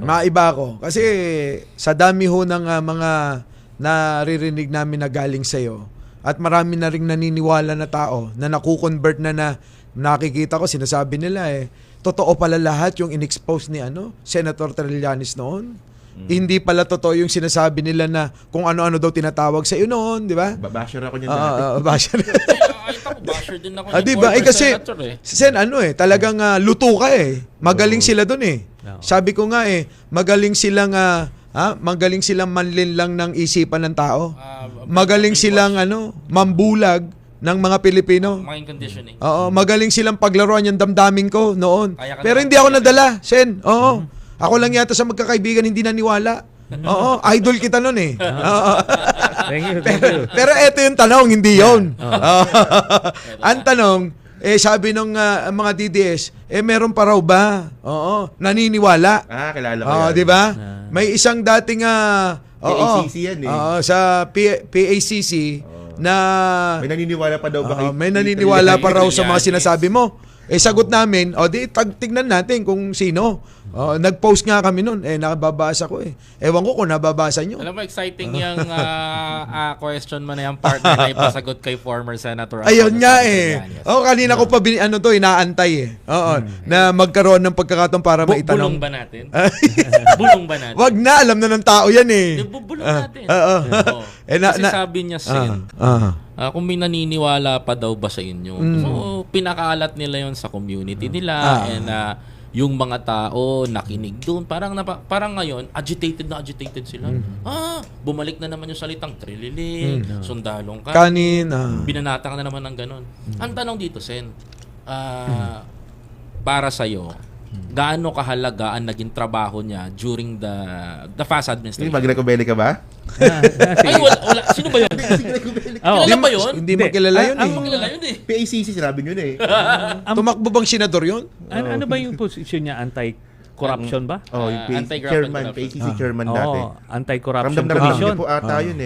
Maiba ako. Kasi sa dami ho ng mga naririnig namin na galing sa'yo at marami na ring naniniwala na tao na nakukonvert na nakikita ko, sinasabi nila totoo pala lahat yung in-expose ni Senator Trillanes noon. Hindi pala totoo yung sinasabi nila na kung ano-ano daw tinatawag sa iyo noon, di ba? Basher ako niyan dati. Basher. Basher din ako. Di ba? Kasi Sen, talagang luto ka Magaling sila doon Sabi ko nga magaling silang manlin lang ng isipan ng tao. Magaling silang mambulag ng mga Pilipino. Mind conditioning. Oo, magaling silang paglaruan yung damdamin ko noon. Pero hindi ako nadala, Sen. Oo. Ako lang yata sa magkakaibigan hindi naniwala. Oo, idol kita noon Thank you. Pero eto yung tanong, hindi yun. Ang tanong, sabi nung mga DDS, meron pa raw ba? Oo, naniniwala. Kilala ko yan. Di ba? May isang dating PACC yan sa PACC na may naniniwala pa daw ba may naniniwala pa raw sa mga sinasabi mo. Sagot namin, tignan natin kung sino. Nag-post nga kami noon. Nakababasa ko Ewan ko kung nababasa nyo. Alam mo, exciting yung question mo na yung partner na ipasagot kay former Senator. Ayun nga kanina ko pa inaantay na magkaroon ng pagkakataon para maitanong. Bulong ba natin? Bulong ba natin? Wag na, alam na ng tao yan Bulong natin. Kasi sabi niya, Sen, kung may naniniwala pa daw ba sa inyo. So, pinakalat nila yon sa community nila and yung mga tao nakinig doon. Parang ngayon, agitated sila. Bumalik na naman yung salitang trililing, sundalong kanin. Binanata ka na naman ng ganon. Ang tanong dito, Sen, para sa'yo, gaano kahalaga ang naging trabaho niya during the FAS administration? Magrekobeli ka ba? Ay, wala. Sino ba yun? Kilala ba yun? Hindi mo kilala yun Kilala yun PACC, sinabi nyo Tumakbo bang senador yun? Ano ba yung posisyon niya? Anti-corruption ba? Yung PACC chairman dati. Anti-corruption Ramdam commission. po ata yun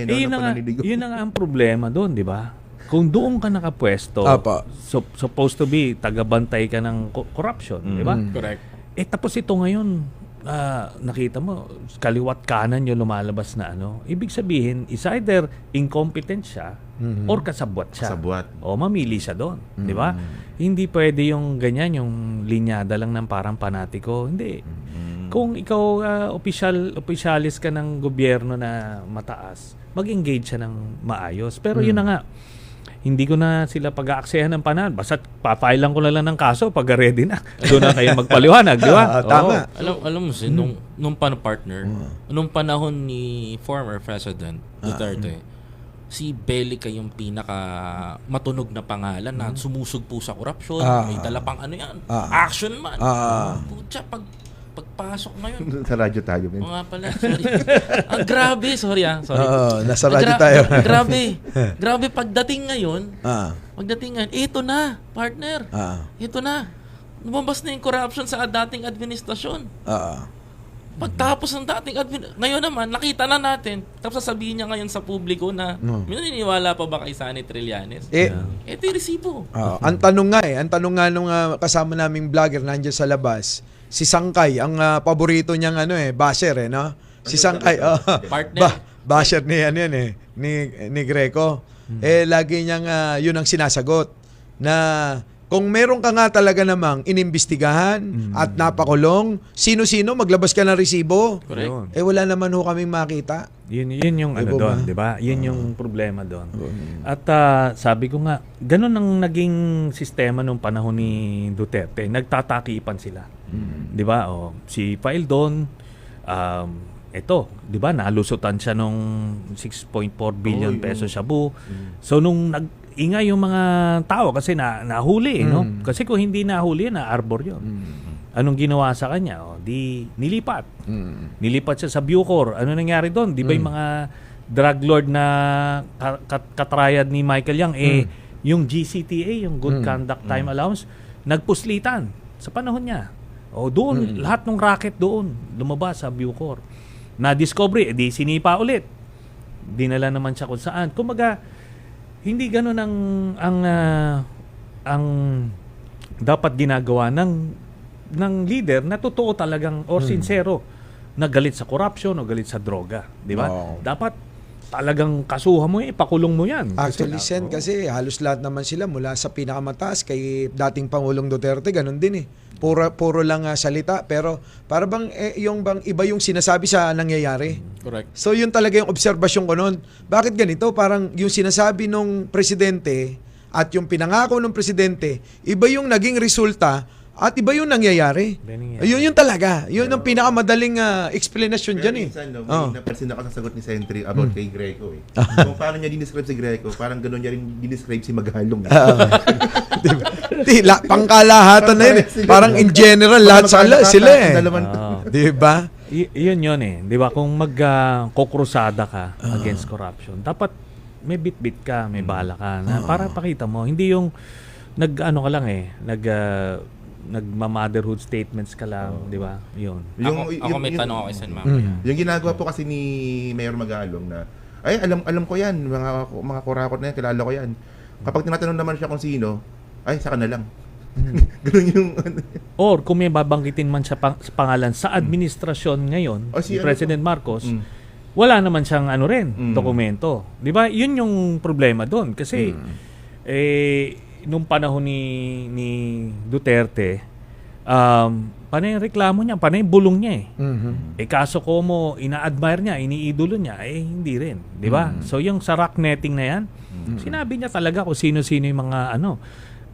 Yun ang problema doon, di ba? Kung doon ka nakapwesto, supposed to be tagabantay ka ng corruption, di ba? Correct. Tapos ito ngayon, nakita mo, kaliwat kanan yung lumalabas na ibig sabihin, is either incompetent siya or kasabwat siya. O mamili siya doon, di ba? Hindi pwede yung ganyan, yung linyada lang ng parang panatiko. Hindi. Kung ikaw opisyalis ka ng gobyerno na mataas, mag-engage siya ng maayos. Pero yun na nga, hindi ko na sila pag-aaksehan ng panan. Basta papile lang ko na lang ng kaso pag ready na. Doon na kayo magpaliwanag, di ba? Tama. Alam mo, nung partner, nung panahon ni former President Duterte, si Belica yung pinaka matunog na pangalan na sumusugpo sa korupsyon, may dalapang action man. Putya, pagpasok ngayon. Sa radyo tayo. Mga pala, sorry. Grabe, sorry. Nasa radyo tayo. Grabe pagdating ngayon, ito na, partner. Ito na. Lumabas na yung corruption sa dating administrasyon. Pagtapos ng dating ngayon naman, nakita na natin. Tapos sasabihin niya ngayon sa publiko na may naniniwala pa ba kay Sonny Trillanes? Ito yung resibo. Ang tanong nga nung kasama naming vlogger nandiyan sa labas, si Sangkay, ang paborito niyang basher no? Si Sangkay, basher ni ni Greco. Lagi niyang yun ang sinasagot na kung meron ka nga talaga namang inimbestigahan at napakulong, sino-sino maglabas ka ng resibo. Correct. Wala naman ho kaming makita. Yun yung doon, di ba? Yun yung problema doon. At sabi ko nga, ganun ang naging sistema nung panahon ni Duterte. Nagtatakipan sila. Di ba? Si Paildon, ito, di ba? Nalusutan siya nung 6.4 billion pesos shabu. So nung ingay yung mga tao kasi nahuli, no? Kasi kung hindi nahuli, na-arbor yun. Anong ginawa sa kanya? Di nilipat. Nilipat siya sa Bucor. Ano nangyari doon? Di ba yung mga drug lord na katrayad ni Michael Yang, yung GCTA, yung Good Conduct Time Allowance, nagpuslitan sa panahon niya. Doon, lahat ng racket doon, lumabas sa Bucor. Na-discovery, di sinipa ulit. Dinala naman siya kung saan. Kumaga, hindi ganoon ang dapat ginagawa ng ng leader na totoo talagang or sincero na galit sa corruption o galit sa droga, di ba? Oo. Dapat talagang kasuhan mo ipakulong mo yan. Actually, Sen, kasi halos lahat naman sila mula sa pinakamataas kay dating Pangulong Duterte, ganun din eh. Puro lang salita, pero para bang yung bang iba yung sinasabi sa nangyayari. Correct. So yun talaga yung obserbasyon ko noon. Bakit ganito? Parang yung sinasabi nung presidente at yung pinangako ng presidente, iba yung naging resulta at iba yung nangyayari. Yun talaga. Yun ang pinakamadaling explanation Pero dyan eh. minsan, may napansin ako sa sagot ni Sentry about kay Greco eh. Kung paano niya dinescribe si Greco, parang gano'n niya rin dinescribe si Magalong. Pangkalahatan na yun. Parang in general, lahat sila eh. Diba? Yun eh. Di ba? Kung magkukrusada ka against corruption, dapat may bit-bit ka, may bala ka. Na para pakita mo. Hindi yung nag-ano ka lang eh. Nagma-motherhood statements ka lang. Di ba? Yun. Ako may tanong ako isa ma'am. Yung ginagawa po kasi ni Mayor Magalong na, ay, alam ko yan. Mga kurakot na yan. Kilala ko yan. Kapag tinatanong naman siya kung sino, ay, saka na lang. Ganun yung... Or kung may babanggitin man sa pangalan sa administrasyon ngayon, ni President Marcos, wala naman siyang dokumento. Di ba? Yun yung problema doon. Kasi, nung panahon ni Duterte, panay yung reklamo niya, panay yung bulong niya eh. Kaso ko mo, ina-admire niya, iniidolo niya, hindi rin. Di ba? So yung sa rock netting na yan, sinabi niya talaga kung sino-sino yung mga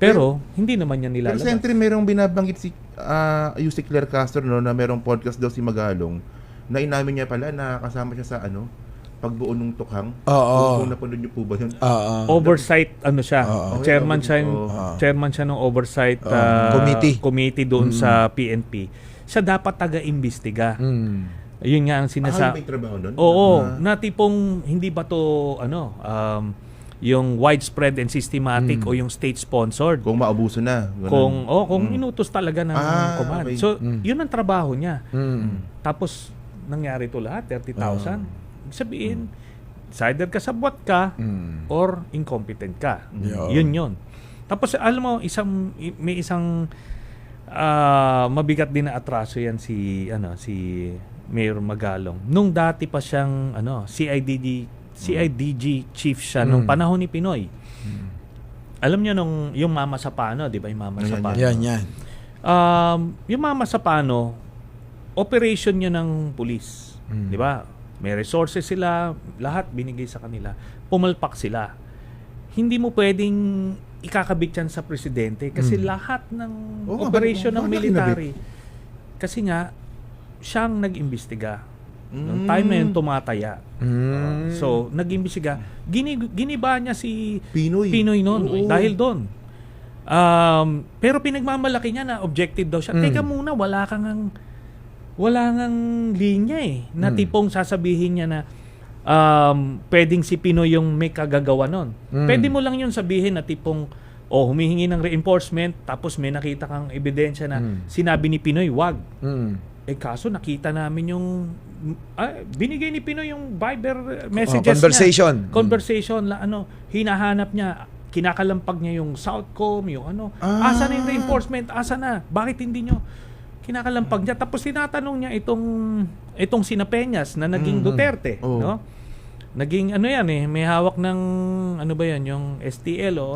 pero hindi naman niya nilalabas. Pero Sentry, merong binabanggit si Yusek Claire Castro na merong podcast daw si Magalong na inamin niya pala na kasama siya sa pagbuo ng tukhang. Kung napanood niyo po ba yun? Oversight siya. Chairman siya ng oversight committee doon sa PNP. Siya dapat taga-imbestiga. Yun nga ang sinasabi. May trabaho doon? Oo, na tipong hindi ba to yung widespread and systematic o yung state sponsored. Kung maabuso na. Ganun. Kung inutos talaga ng command. Okay. So, yun ang trabaho niya. Tapos nangyari to lahat, 30,000. Sabihin, either kasabwat ka or incompetent ka. Yun. Tapos alam mo, may isang mabigat din na atraso yan si Mayor Magalong. Nung dati pa siyang CIDG chief siya nung panahon ni Pinoy. Alam niyo yung Mama Sapano, 'di ba? Yung Mama Sapano. Yan. Yung Mama Sapano, operation niya ng pulis, 'di ba? May resources sila, lahat binigay sa kanila. Pumalpak sila. Hindi mo pwedeng ikakabit yan sa presidente kasi lahat ng operation ng military. Kasi nga siyang nag-imbestiga. Noong time na yun, tumataya. So, nag-imbestiga. Giniba niya si Pinoy noon dahil doon. Pero pinagmamalaki niya na objective daw siya. Teka muna, wala kang linya na tipong sasabihin niya na pwedeng si Pinoy yung may kagagawa nun. Pwede mo lang yun sabihin na tipong humihingi ng reinforcement tapos may nakita kang ebidensya na sinabi ni Pinoy, wag. Kaso nakita namin yung binigay ni Pinoy yung Viber messages niya. Conversation la hinahanap niya, kinakalampag niya yung Southcom, yung asa na yung reinforcement, asa na, bakit hindi nyo kinakalampag niya, tapos tinatanong niya itong sina Peñas na naging Duterte, no? Naging may hawak ng ba yan, yung STL o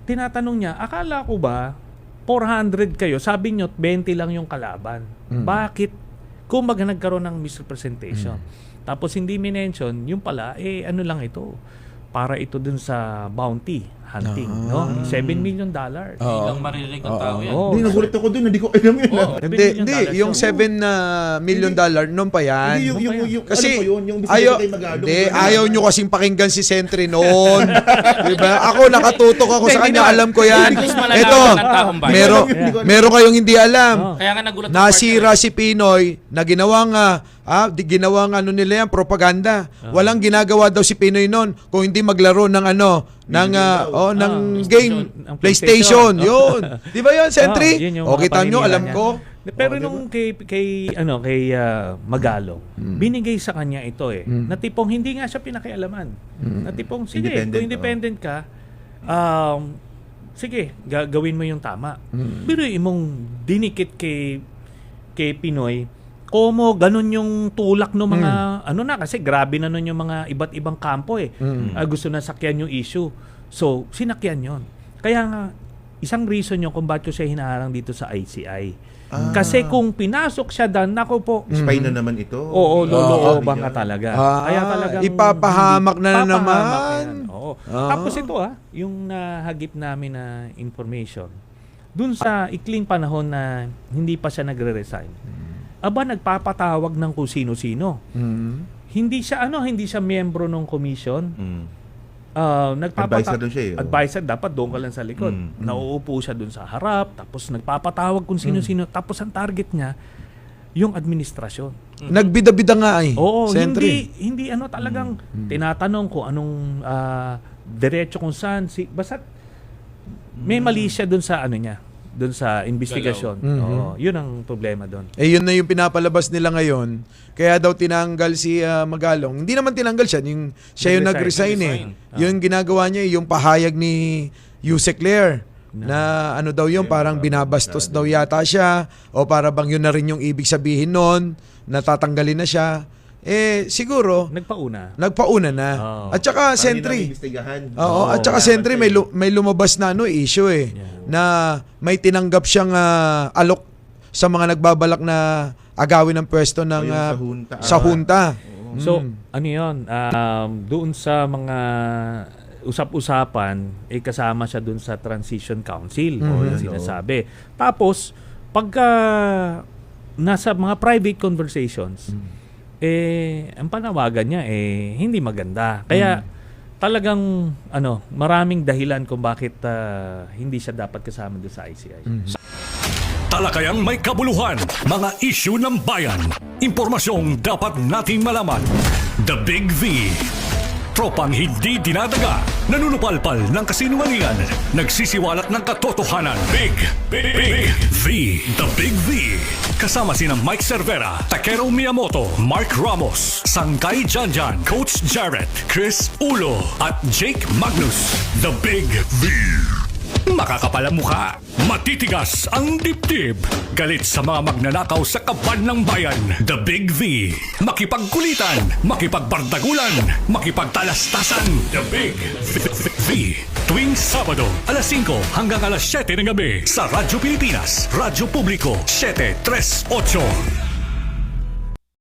tinatanong niya, akala ko ba 400 kayo, sabi nyo 20 lang yung kalaban. Bakit? Kung nagkaroon ng misrepresentation. Tapos hindi minention, yung pala, lang ito. Para ito dun sa bounty hunting, no? $7 million. Ilang maririnig ang tao yan. Hindi, nagulat ako dun. Hindi ko alam yun. Hindi, yung $7 million noon pa yan. Kasi ayaw nyo kasing pakinggan si Sentry noon. Diba? Ako nakatutok ako sa kanya, alam ko yan. Ito, meron kayong hindi alam. Kaya nga nagulat Nasira si Pinoy na ginawang nila yan, propaganda. Walang ginagawa daw si Pinoy noon kung hindi maglaro ng ng game, PlayStation. Yun. Di ba yun, Sentry? Kita nyo, alam ko. Pero nung kay Magalong, binigay sa kanya ito na tipong hindi nga siya pinakialaman. Na tipong, sige, kung independent ka, sige, gawin mo yung tama. Pero imong dinikit kay Pinoy, komo ganun yung tulak ng mga ano na, kasi grabe na nun yung mga iba't ibang kampo gusto na sakyan yung issue. So, sinakyan yon. Kaya nga, isang reason yun kung bakit ko siya hinaharang dito sa ICI. Kasi kung pinasok siya dan, nako po. Spy na naman ito. Oo, lolooban ka talaga. Kaya talagang ipapahamak na naman. Yan. Oo. Tapos ito yung nahagip namin na information. Dun sa ikling panahon na hindi pa siya nagre-resign. Aba, nagpapatawag ng kung sino-sino. Hindi siya miyembro ng commission. Advisor doon siya Advisor, dapat doon ka lang sa likod. Nauupo siya doon sa harap, tapos nagpapatawag kung sino-sino. Tapos ang target niya, yung administrasyon. Nagbida-bida nga Oo, Sentry. hindi talagang tinatanong kung anong diretso kung saan. Basta may mali siya doon sa ano niya, doon sa investigasyon. Oo, yun ang problema doon. Yun na yung pinapalabas nila ngayon. Kaya daw tinanggal si Magalong. Hindi naman tinanggal siya. Siya yung nag-resign Yung ginagawa niya, yung pahayag ni Yusek Claire na ano daw yun, parang binabastos daw yata siya o para bang yun na rin yung ibig sabihin nun, natatanggalin na siya. Siguro nagpauna na. At saka Sentry. At saka Sentry may lumabas na issue na may tinanggap siyang alok sa mga nagbabalak na agawin ng pwesto ng sa junta. So, ano 'yon? Doon sa mga usap-usapan, kasama siya doon sa Transition Council o yung sinasabi. Tapos, pagka nasa mga private conversations, ang panawagan niya hindi maganda. Kaya talagang maraming dahilan kung bakit hindi siya dapat kasama doon sa ICI. Talakayang may kabuluhan, mga issue ng bayan, impormasyong dapat nating malaman. The Big V. Tropang hindi dinadaga, nanunupalpal ng kasinungalingan, nagsisiwalat ng katotohanan. Big V. The Big V. Kasama sina Mike Cervera, Takero Miyamoto, Mark Ramos, Sangkay Janjan, Coach Jarrett, Chris Ulo, at Jake Magnus. The Big V. Makakapal ang mukha, matitigas ang dibdib, galit sa mga magnanakaw sa kaban ng bayan. The Big V. Makipagkulitan, makipagbardagulan, makipagtalastasan. The Big V. Tuwing Sabado, alas 5 hanggang alas 7 ng gabi sa Radyo Pilipinas, Radyo Publiko, 738.